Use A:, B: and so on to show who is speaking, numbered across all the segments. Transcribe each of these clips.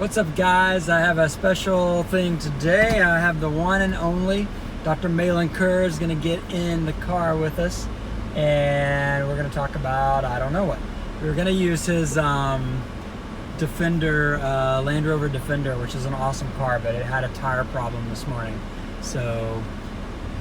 A: What's up, guys? I have a special thing today. I have the one and only Dr. Mahlon Kerr is going to get in the car with us, and we're going to talk about, I don't know what. We're going to use his Defender, Land Rover Defender, which is an awesome car, but it had a tire problem this morning. So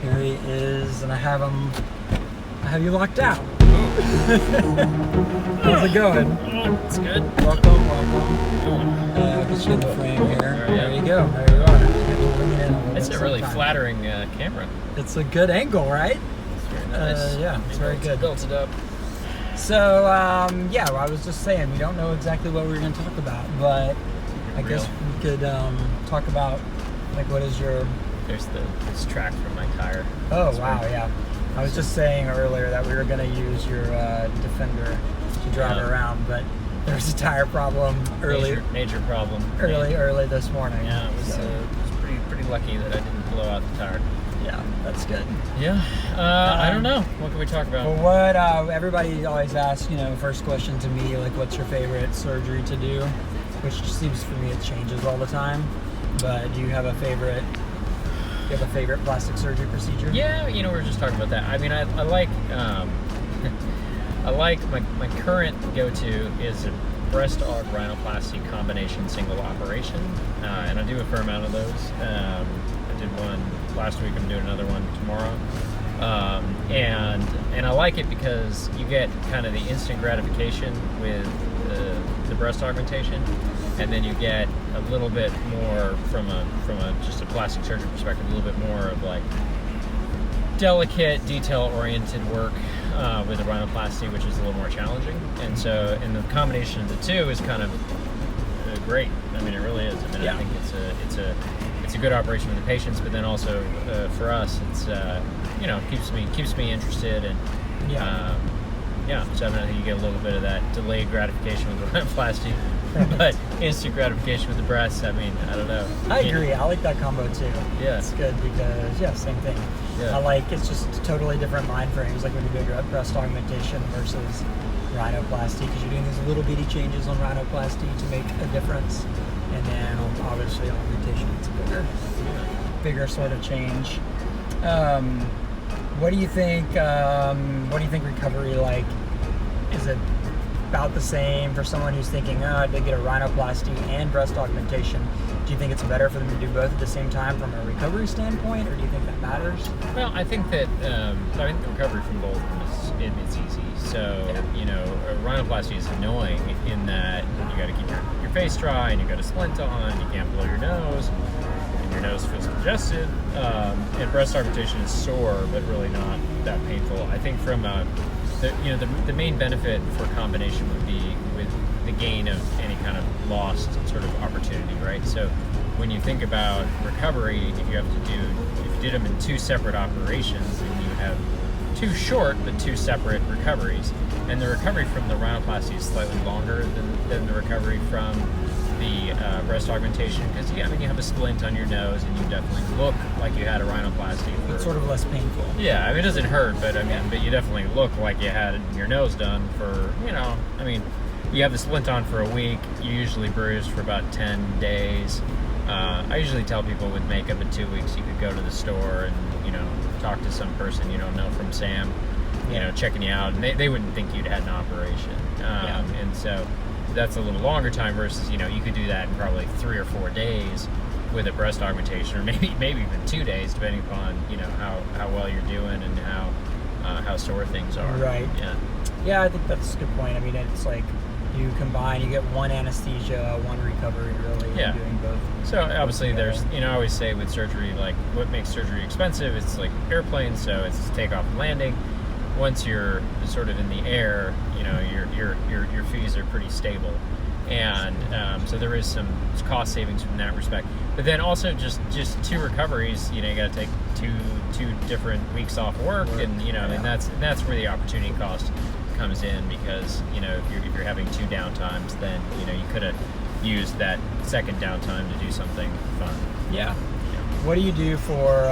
A: here he is, and I have you locked out. How's it going?
B: It's good.
A: Welcome. Get you in the frame here. There you go. There you are.
B: It's a really flattering camera.
A: It's a good angle, right?
B: It's very nice.
A: Yeah, it's very good.
B: Built it up.
A: So, I was just saying, we don't know exactly what we're going to talk about, but I guess we could talk about, like, what is your...
B: There's this track from my tire.
A: Oh, wow, yeah. I was just saying earlier that we were going to use your Defender to drive around, but there's a tire problem
B: Major problem.
A: Early this morning.
B: Yeah, it was pretty lucky that I didn't blow out the tire.
A: Yeah, that's good.
B: Yeah, I don't know. What can we talk about?
A: Well, what everybody always asks, first question to me, like, what's your favorite surgery to do? Which seems for me it changes all the time. But do you have a favorite? Do you have a favorite plastic surgery procedure?
B: Yeah, we were just talking about that. I mean, I like I like my current go-to is a breast aug rhinoplasty combination single operation, and I do a fair amount of those. I did one last week. I'm doing another one tomorrow, and I like it because you get kind of the instant gratification with the breast augmentation, and then you get a little bit more from a just a plastic surgery perspective, a little bit more of like delicate, detail-oriented work with the rhinoplasty, which is a little more challenging. And so, the combination of the two is kind of great. I mean, it really is. I mean, I think it's a good operation for the patients, but then also for us, it's keeps me interested, and So I think you get a little bit of that delayed gratification with the rhinoplasty, but instant gratification with the breasts. I mean, I don't know.
A: I agree. I like that combo too.
B: Yeah,
A: it's good because same thing.
B: Yeah.
A: It's just totally different mind frames, like when you do breast augmentation versus rhinoplasty, because you're doing these little bitty changes on rhinoplasty to make a difference, and then obviously augmentation, it's a bigger sort of change. What do you think? What do you think recovery like? Is it about the same for someone who's thinking, they get a rhinoplasty and breast augmentation? Do you think it's better for them to do both at the same time from a recovery standpoint, or do you think that matters?
B: Well, I think that the recovery from both of them is easy. So a rhinoplasty is annoying in that you got to keep your face dry, and you got a splint on, you can't blow your nose, and your nose feels congested. And breast augmentation is sore, but really not that painful. I think from the main benefit for combination would be with the gain of any kind of lost sort of opportunity, right? So when you think about recovery, if you did them in two separate operations, then you would have two short but two separate recoveries. And the recovery from the rhinoplasty is slightly longer than the recovery from the breast augmentation, because you have a splint on your nose, and you definitely look like you had a rhinoplasty.
A: It's sort of less painful.
B: Yeah, I mean, it doesn't hurt, but but you definitely look like you had your nose done for, you have the splint on for a week, you're usually bruised for about 10 days. I usually tell people with makeup in 2 weeks, you could go to the store and, talk to some person you don't know from Sam, checking you out, and they wouldn't think you'd had an operation. And so that's a little longer time versus, you could do that in probably 3 or 4 days with a breast augmentation, or maybe even 2 days, depending upon, how well you're doing and how sore things are.
A: Right.
B: Yeah.
A: Yeah, I think that's a good point. I mean, it's like you combine, you get one anesthesia, one recovery, really.
B: Yeah.
A: Doing both.
B: So obviously there's, I always say with surgery, like what makes surgery expensive, it's like airplanes, so it's takeoff and landing. Once you're sort of in the air, your fees are pretty stable, and so there is some cost savings from that respect. But then also just two recoveries, you got to take two different weeks off work, and and that's where the opportunity cost comes in, because if you're having two downtimes, then you could have used that second downtime to do something fun.
A: Yeah. What do you do for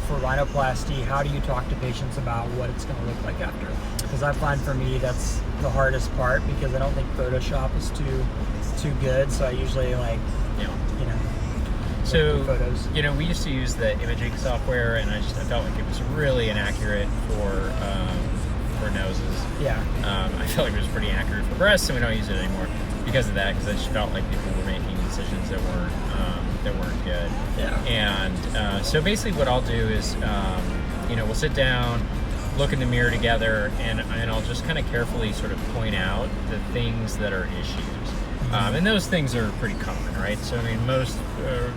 A: rhinoplasty? How do you talk to patients about what it's going to look like after? Because I find for me that's the hardest part, because I don't think Photoshop is too too good, so I usually like,
B: Yeah.
A: you know,
B: So,
A: photos.
B: you know, we used to use the imaging software, and I felt like it was really inaccurate for noses.
A: Yeah.
B: I felt like it was pretty accurate for breasts, and we don't use it anymore because of that. Because I just felt like people were making decisions that weren't good.
A: Yeah.
B: And so basically, what I'll do is, you know, we'll sit down, look in the mirror together, and I'll just kind of carefully sort of point out the things that are issues. And those things are pretty common, right? So, I mean, most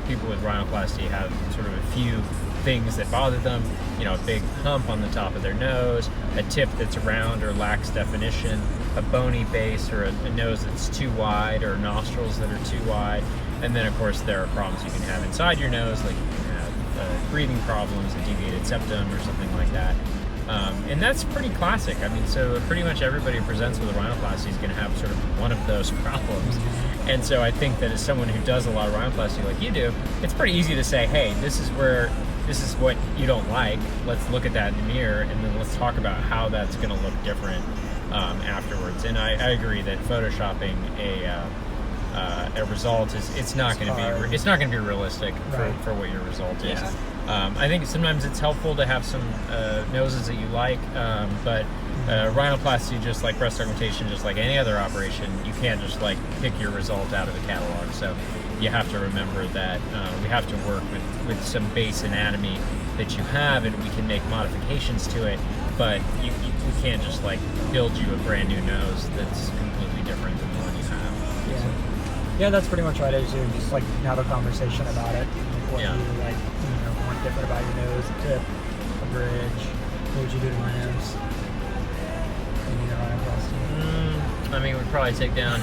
B: people with rhinoplasty have sort of a few things that bother them. You know, a big hump on the top of their nose, a tip that's round or lacks definition, a bony base or a nose that's too wide, or nostrils that are too wide. And then, of course, there are problems you can have inside your nose, like you can have breathing problems, a deviated septum or something like that. And that's pretty classic. I mean, so pretty much everybody who presents with a rhinoplasty is going to have sort of one of those problems. And so I think that as someone who does a lot of rhinoplasty like you do, it's pretty easy to say, hey, this is what you don't like. Let's look at that in the mirror, and then let's talk about how that's going to look different afterwards. And I agree that photoshopping a result it's not going to be realistic for what your result is.
A: Yeah.
B: I think sometimes it's helpful to have some noses that you like, but rhinoplasty, just like breast augmentation, just like any other operation, you can't just like pick your result out of the catalog. So you have to remember that we have to work with some base anatomy that you have, and we can make modifications to it, but we can't just like build you a brand new nose that's completely different than the one you have.
A: Yeah. Yeah, that's pretty much what I do. Just like have a conversation about it. Like what you like, you know, want different about your nose, a tip, a bridge. What would you do to my nose?
B: I mean, we'd probably take down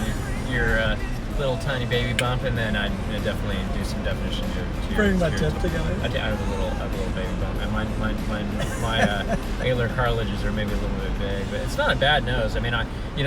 B: your little tiny baby bump, and then I'd definitely do some definition to
A: bring my tip together.
B: I have a little baby bump, and my alar cartilages are maybe a little bit big, but it's not a bad nose. I mean,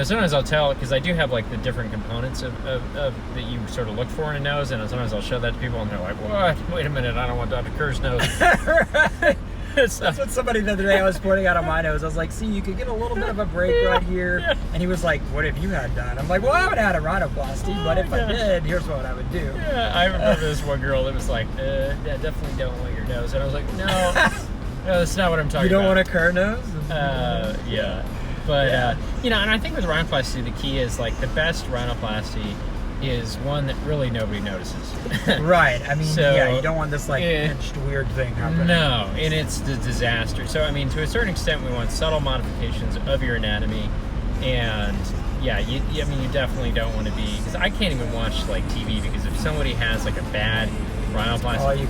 B: sometimes I'll tell, because I do have like the different components of that you sort of look for in a nose, and sometimes I'll show that to people, and they're like, "What? Wait a minute, I don't want Dr. Kerr's nose."
A: Right. That's what somebody the other day I was pointing out on my nose. I was like, see, you could get a little bit of a break right here. Yeah. And he was like, what have you had done? I'm like, well, I haven't had a rhinoplasty, but if I did, here's what I would do.
B: Yeah, I remember this one girl that was like, definitely don't want your nose. And I was like, no, that's not what I'm talking about.
A: You don't want a Kerr nose?
B: Yeah. But, and I think with rhinoplasty, the key is like the best rhinoplasty is one that really nobody notices.
A: Right. I mean, you don't want this like pinched weird thing happening.
B: No, and it's the disaster. So, I mean, to a certain extent, we want subtle modifications of your anatomy, and you definitely don't want to be, because I can't even watch like TV, because if somebody has like a bad rhinoplasty,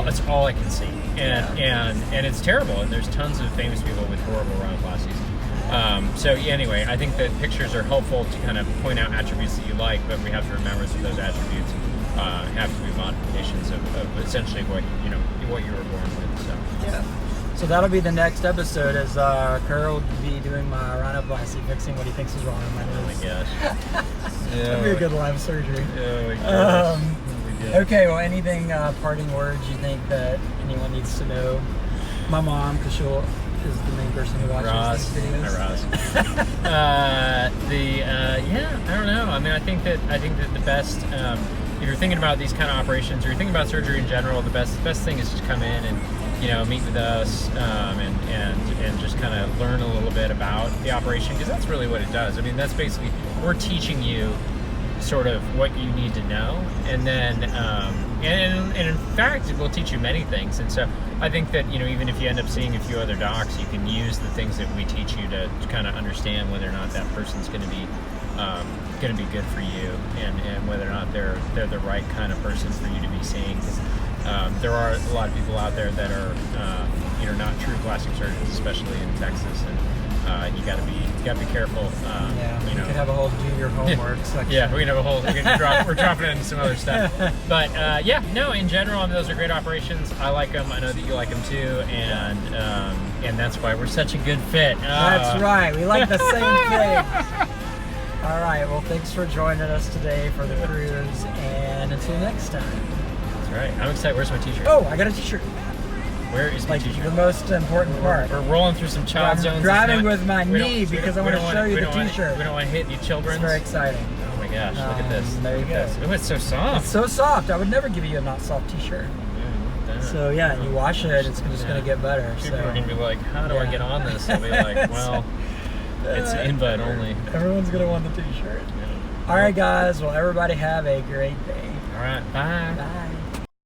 B: it's all I can see, and it's terrible. And there's tons of famous people with horrible rhinoplasties. Anyway, I think that pictures are helpful to kind of point out attributes that you like, but we have to remember that those attributes have to be modifications of essentially what you were born with.
A: So that'll be the next episode, as Kerr will be doing my rhinoplasty, fixing what he thinks is wrong with my nose.
B: Oh my gosh.
A: That'd be a good live surgery.
B: Oh my gosh.
A: Okay, well, anything parting words you think that anyone needs to know? My mom, because she'll is the main person who watches these videos.
B: Hi, Ross. I don't know. I mean, I think that the best, if you're thinking about these kind of operations, or you're thinking about surgery in general, the best thing is just come in and meet with us, and just kind of learn a little bit about the operation, because that's really what it does. I mean, that's basically, we're teaching you sort of what you need to know, and then and in fact we'll teach you many things. And so I think that even if you end up seeing a few other docs, you can use the things that we teach you to kind of understand whether or not that person's going to be good for you, and whether or not they're the right kind of person for you to be seeing. There are a lot of people out there that are not true plastic surgeons, especially in Texas, and you got to be careful.
A: We could have a whole do your homework section.
B: Yeah, we can have a whole. We're dropping it into some other stuff. But in general, those are great operations. I like them. I know that you like them too, and that's why we're such a good fit.
A: That's right. We like the same thing. All right. Well, thanks for joining us today for the cruise, and until next time.
B: That's right. I'm excited. Where's my t-shirt?
A: Oh, I got a t-shirt.
B: Where is my t-shirt?
A: The most important part.
B: We're rolling through some child zones.
A: I'm driving with my knee because I want to show you the t-shirt.
B: We don't want to hit any children.
A: It's very exciting.
B: Oh my gosh, look at this.
A: There you
B: Look at
A: go.
B: this. Oh, it's so soft.
A: It's so soft. I would never give you a not soft t-shirt. So yeah, and you wash it, it's just gonna get better.
B: People
A: So
B: are gonna be like, how do I get on this? I'll be like, well, it's invite only.
A: Everyone's gonna want the t-shirt.
B: Yeah.
A: All right, guys. Well, everybody have a great day.
B: All right, bye.
A: Bye.